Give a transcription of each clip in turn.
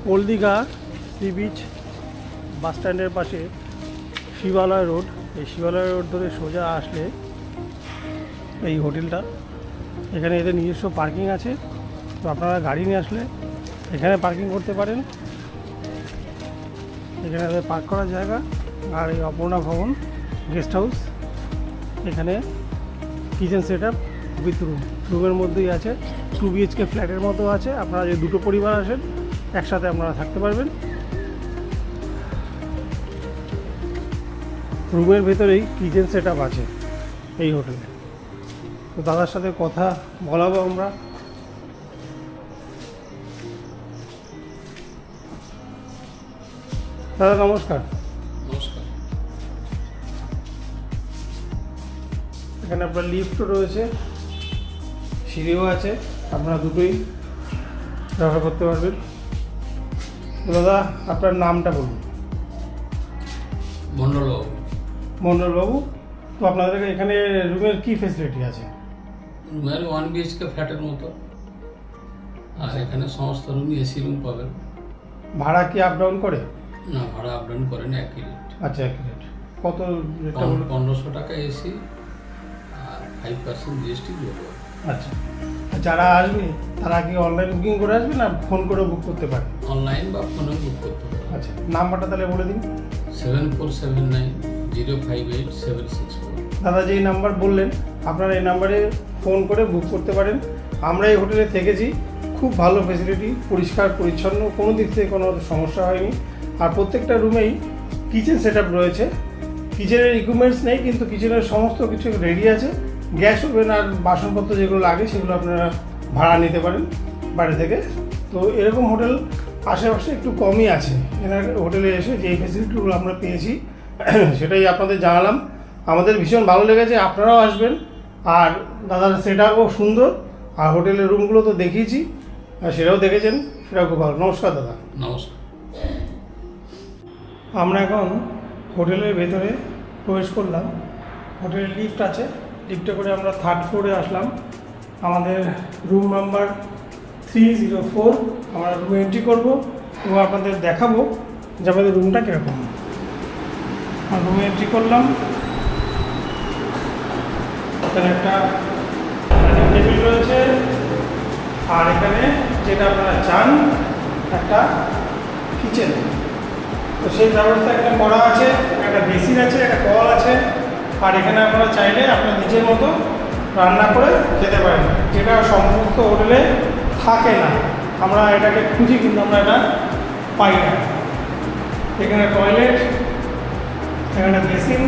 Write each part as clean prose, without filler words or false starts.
Old Digha sea beach বাস স্ট্যান্ডের পাশে শিবালয় road. এই শিবালয় রোড ধরে সোজা আসলে এই হোটেলটা, এখানে এদের নিজস্ব পার্কিং আছে। তো আপনারা গাড়ি নিয়ে আসলে এখানে পার্কিং করতে পারেন। এখানে এদের পার্ক করার জায়গা। আর এই অপর্ণা ভবন গেস্ট হাউস, এখানে কিচেন সেট আপ উইথ রুমের মধ্যেই আছে। 2 BHK ফ্ল্যাটের মতো আছে। আপনারা যে দুটো পরিবার আসেন একসাথে আপনারা থাকতে পারবেন। রুমের ভেতরেই কিচেন সেট আপ আছে এই হোটেলে। তো দাদার সাথে কথা বলাবো আমরা। দাদা নমস্কার। নমস্কার। এখানে আপনার লিফটও রয়েছে, সিঁড়িও আছে, আপনারা দুটোই ব্যবহার করতে পারবেন। দাদা আপনার নামটা বলুন। মন্ডলবাবু। মন্ডলবাবু। তো আপনাদের এখানে রুমের কি ফেসিলিটি আছে? রুমের 1 BHK ফ্ল্যাটের মতো, আর এখানে সমস্ত রুমই এসি রুম পাবেন। ভাড়া কি আপ ডাউন করে? না, ভাড়া আপ ডাউন করেন, একই রেট। আচ্ছা, একই রেট। কত রেটটা বলুন? 1500 টাকা এসি আর 5% GST দিয়ে দেবো। আচ্ছা, যারা আসবে তারা কি অনলাইন বুকিং করে আসবে না ফোন করে বুক করতে পারে? অনলাইন বা ফোনে বুক করতে পারেন। আচ্ছা, নাম্বারটা তাহলে বলে দিন। 7479058764। দাদা যেই নাম্বার বললেন আপনারা এই নাম্বারে ফোন করে বুক করতে পারেন। আমরা এই হোটেলে থেকেছি, খুব ভালো ফেসিলিটি, পরিষ্কার পরিচ্ছন্ন, কোনো দিক থেকে কোনো সমস্যা হয়নি। আর প্রত্যেকটা রুমেই কিচেন সেট আপ রয়েছে। কিচেনের ইকুইপমেন্টস নেই, কিন্তু কিচেনের সমস্ত কিছু রেডি আছে। গ্যাস ওভেন আর বাসনপত্র যেগুলো লাগে সেগুলো আপনারা ভাড়া নিতে পারেন বাইরে থেকে। তো এরকম হোটেল আশেপাশে একটু কমই আছে। এনার হোটেলে এসে যে ফেসিলিটিগুলো আমরা পেয়েছি সেটাই আপনাদের জানালাম। আমাদের ভীষণ ভালো লেগেছে, আপনারাও আসবেন। আর দাদার সেট আপও সুন্দর, আর হোটেলের রুমগুলো তো দেখিয়েছি, আর সেটাও দেখেছেন, সেটাও খুব ভালো। নমস্কার দাদা। নমস্কার। আমরা এখন হোটেলের ভেতরে প্রবেশ করলাম। হোটেলের লিফট আছে, লিফটে করে আমরা 3rd ফ্লোরে আসলাম। আমাদের রুম নাম্বার 304। আমরা রুমে এন্ট্রি করবো এবং আপনাদের দেখাবো যে আমাদের রুমটা কীরকম। রুমে এন্ট্রি করলাম। এখানে একটা টেবিল রয়েছে, আর এখানে যেটা আপনারা চান একটা কিচেন, তো সেই ব্যবস্থা এখানে করা আছে। একটা বেসিন আছে, একটা কল আছে, আর এখানে আপনারা চাইলে আপনার নিজের মতো রান্না করে খেতে পারেন, যেটা সমস্ত হোটেলে থাকে না। আমরা এটাকে খুঁজি কিন্তু আমরা এটা পাই না। এখানে টয়লেট, এখানে বেসিন,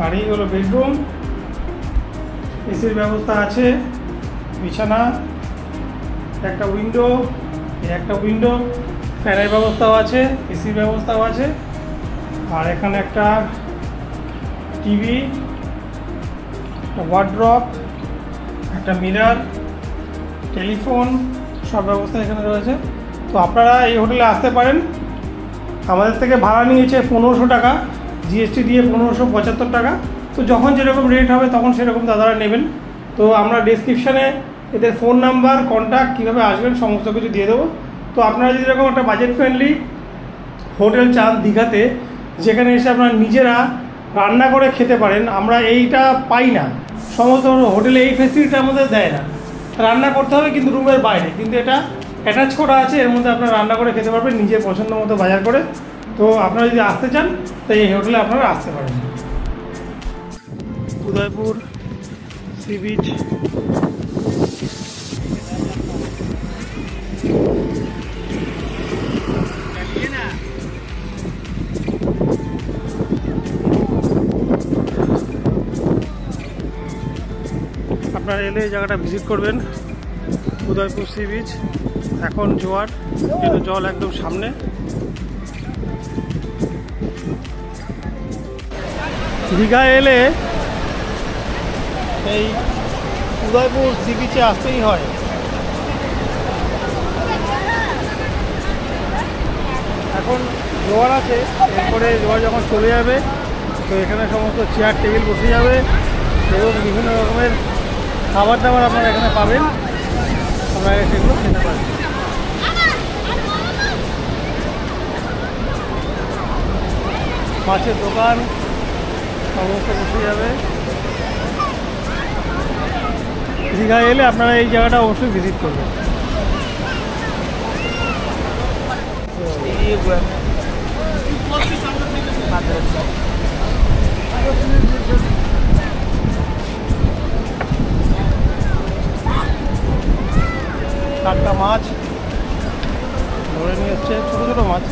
আর এই হলো বেডরুম। এসির ব্যবস্থা আছে, বিছানা, একটা উইন্ডো, একটা উইন্ডো, ফ্যানের ব্যবস্থাও আছে, এসির ব্যবস্থাও আছে। আর এখানে একটা টিভি, একটা ওয়ার্ড্রপ, একটা মিরর, টেলিফোন, সব ব্যবস্থা এখানে রয়েছে। তো আপনারা এই হোটেলে আসতে পারেন। আমাদের থেকে ভাড়া নিয়েছে 1500 টাকা, GST দিয়ে 1575 টাকা। তো যখন যেরকম রেট হবে তখন সেরকম দাদারা নেবেন। তো আমরা ডেসক্রিপশানে এদের ফোন নাম্বার, কন্ট্যাক্ট, কীভাবে আসবেন সমস্ত কিছু দিয়ে দেবো। তো আপনারা যদি এরকম একটা বাজেট ফ্রেন্ডলি হোটেল চান দীঘাতে, যেখানে এসে আপনারা নিজেরা রান্না করে খেতে পারেন, আমরা এইটা পাই না। সমস্ত হোটেলে এই ফেসিলিটি আমাদের দেয় না। রান্না করতে হবে কিন্তু রুমের বাইরে, কিন্তু এটা অ্যাটাচ করা আছে, এর মধ্যে আপনারা রান্না করে খেতে পারবেন নিজের পছন্দ মতো বাজার করে। তো আপনারা যদি আসতে চান তো এই হোটেলে আপনারা আসতে পারেন। Udaipur sea beach. আপনারা এলে এই জায়গাটা ভিজিট করবেন, উদয়পুর সি বিচ। এখন জোয়ার, কিন্তু জল একদম সামনে। দীঘা এলে এই উদয়পুর সি বিচে আসতেই হয়। এখন জোয়ার আছে, এরপরে জোয়ার যখন চলে যাবে তো এখানে সমস্ত চেয়ার টেবিল বসে যাবে এবং বিভিন্ন রকমের খাবার দাবার আপনারা এখানে পাবেন। আপনারা সেগুলো খেতে পারেন। মাছের দোকান সমস্ত বসে যাবে। দীঘায় এলে আপনারা এই জায়গাটা অবশ্যই ভিজিট করবেন। টাটকা মাছ ধরে নিয়ে এসছে, ছোটো ছোটো মাছ।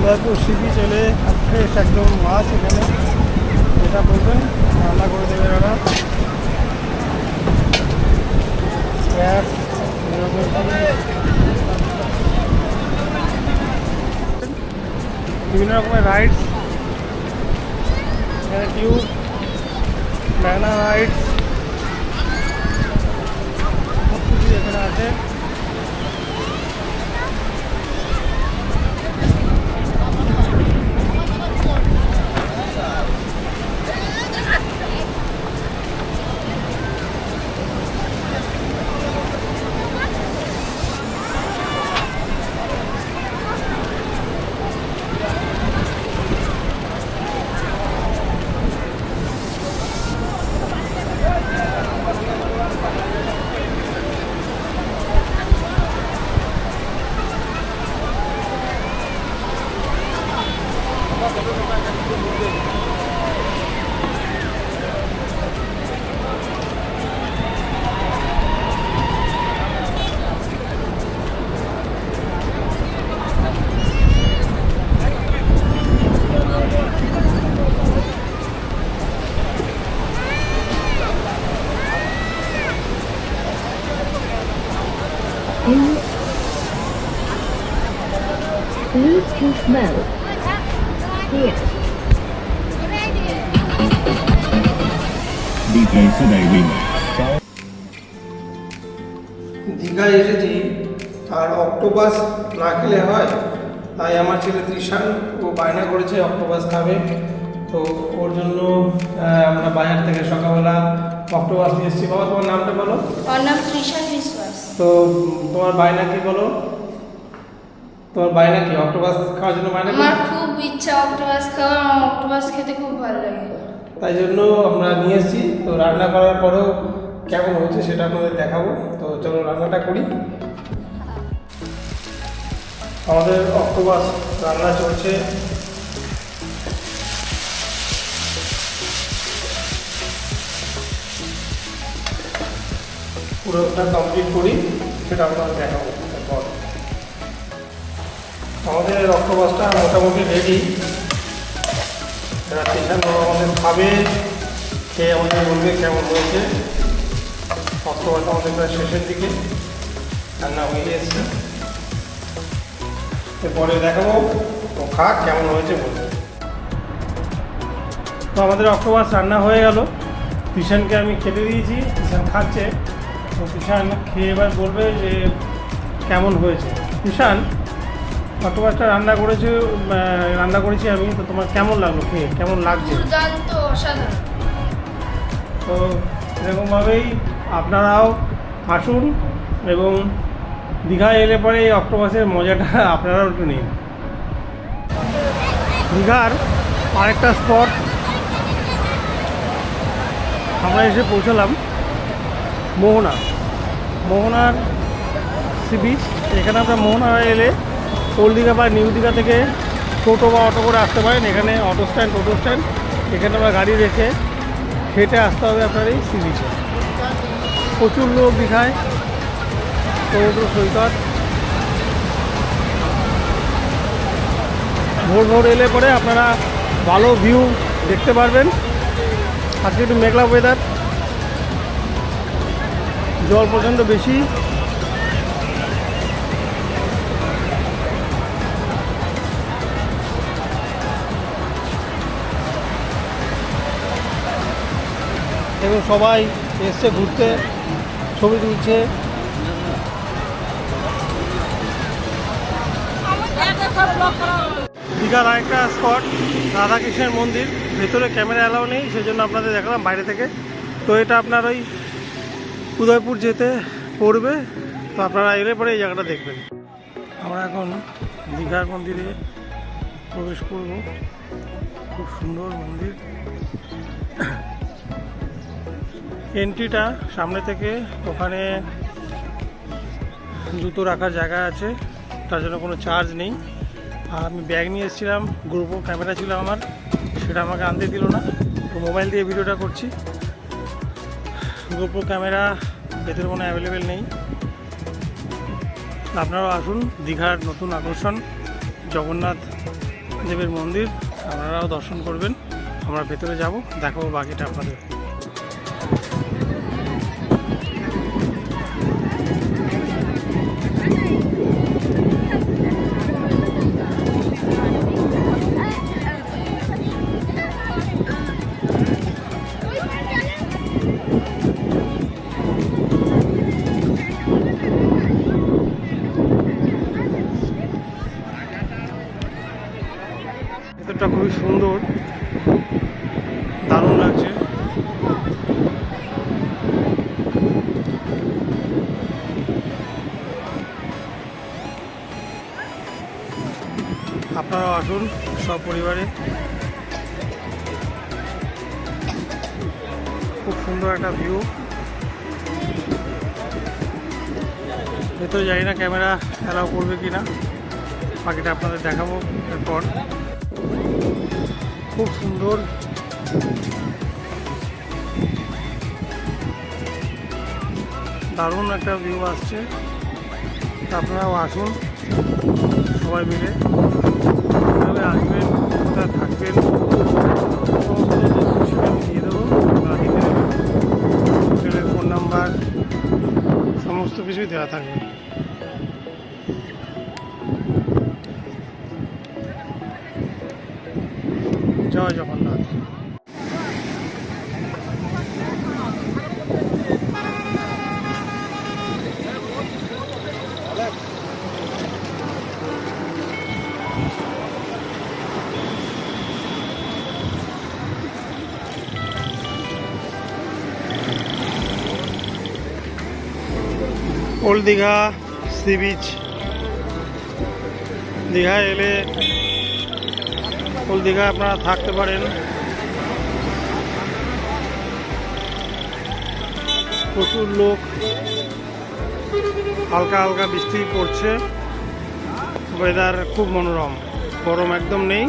দেখো সিবি চলে ফ্রেশ একদম মাছ এখানে, যেটা বলবেন রান্না করে দেবে ওরা। বিভিন্ন রকমের রাইডস এখানে, টিউব, ব্যানানা রাইডস সব কিছু এখানে আছে। Bluetooth mode. Here. DJ Today Remix. দীঘায় এসেছি আর অক্টোপাস না খেলে হয়, তাই আমার ছেলে তৃষান ও বায়না করেছে অক্টোপাস খাবে। তো ওর জন্য আমরা বাজার থেকে সকালবেলা অক্টোপাস নিয়ে এসেছি। বাবা তোমার নামটা বলো। আমার নাম তৃষান বিশ্বাস। তো তোমার বায়না কি বলো? তোমার বায়না কি? অক্টোপাস খাওয়ার জন্য বায়না আমার খুব ইচ্ছা অক্টোপাস খাওয়ার, আমার অক্টোপাস খেতে খুব ভালো লাগে। তাই জন্য আমরা নিয়ে এসেছি। তো রান্না করার পরেও কেমন হয়েছে সেটা আপনাদের দেখাবো। তো চলো রান্নাটা করি। আমাদের অক্টোপাস রান্না চলছে। পুরোটা কমপ্লিট করি, সেটা আপনাদের দেখাবো তারপর। আমাদের অক্টোপাসটা মোটামুটি রেডি। এরা স্টেশন আমাদের খাবে, খেয়ে আমাদের বলবে কেমন হয়েছে। অক্টোপাসটা আমাদের প্রায় শেষের দিকে রান্না হয়ে এসছে। এরপরে দেখাবো ও খাক কেমন হয়েছে বলবে। তো আমাদের অক্টোপাস রান্না হয়ে গেল। কৃষাণকে আমি খেতে দিয়েছি, কৃষাণ খাচ্ছে। তো কৃষাণ খেয়ে এবার বলবে যে কেমন হয়েছে। কৃষাণ, অক্টোপাসটা রান্না করেছি আমি, তো তোমার কেমন লাগলো খেয়ে, কেমন লাগছে? দুর্দান্ত, অসাধারণ। তো এরকমভাবেই আপনারাও আসুন এবং দীঘায় এলে পরে এই অক্টোপাসের মজাটা আপনারাও একটু নিন। দীঘার আরেকটা স্পট আমরা এসে পৌঁছলাম মোহনার সি বিচ। এখানে আমরা মোহনা এলে ওল্ড দীঘা বা নিউ দীঘা থেকে টোটো বা অটো করে আসতে পারেন। এখানে টোটো স্ট্যান্ড, এখানে আমরা গাড়ি রেখে হেঁটে আসতে হবে আপনার এই সি বিচে। প্রচুর লোক দীঘায়, সমুদ্র সৈকত। ভোর এলে পরে আপনারা ভালো ভিউ দেখতে পারবেন। আজকে একটু মেঘলা ওয়েদার, জল প্রচণ্ড বেশি। এবং সবাই এসছে ঘুরতে, ছবি তুলছে। দীঘার আরেকটা স্পট রাধাকৃষ্ণের মন্দির, ভেতরে ক্যামেরা অ্যালাউ নেই, সেই জন্য আপনাদের দেখালাম বাইরে থেকে। তো এটা আপনার ওই উদয়পুর যেতে পড়বে, তো আপনারা এলে পরে এই জায়গাটা দেখবেন। আমরা এখন দীঘার মন্দিরে প্রবেশ করব। খুব সুন্দর মন্দির। এন্ট্রিটা সামনে থেকে, ওখানে জুতো রাখার জায়গা আছে, তার জন্য কোনো চার্জ নেই। আর আমি ব্যাগ নিয়ে এসেছিলাম, গ্রুপও ক্যামেরা ছিল আমার, সেটা আমাকে আনতে দিল না, তো মোবাইল দিয়ে ভিডিওটা করছি। গ্রুপও ক্যামেরা ভেতরে কোনো অ্যাভেলেবেল নেই। আপনারাও আসুন, দীঘার নতুন আকর্ষণ জগন্নাথ দেবের মন্দির, আপনারাও দর্শন করবেন। আমরা ভেতরে যাব, দেখাবো বাকিটা আপনাদের। ভেতরটা খুবই সুন্দর, দারুণ লাগছে। আপনারাও আসুন সব পরিবারে। খুব সুন্দর একটা ভিউ। ভেতরে জানি না ক্যামেরা অ্যালাউ করবে কি না, বাকিটা আপনাদের দেখাবো এরপর। খুব সুন্দর, দারুণ একটা ভিউ আসছে। আপনারাও আসুন সবাই মিলে, কীভাবে আসবেন, কোথায় থাকবেন, সমস্ত কিছু আমি দিয়ে দেবো, আপনারা দেখে নেবেন। হোটেলের ফোন নাম্বার সমস্ত কিছুই দেওয়া থাকবে। জয় Jagannath. Old Digha sea beach. দীঘায় এলে ওল্ড দীঘায় আপনারা থাকতে পারেন। প্রচুর লোক, হালকা হালকা বৃষ্টি পড়ছে, ওয়েদার খুব মনোরম, গরম একদম নেই।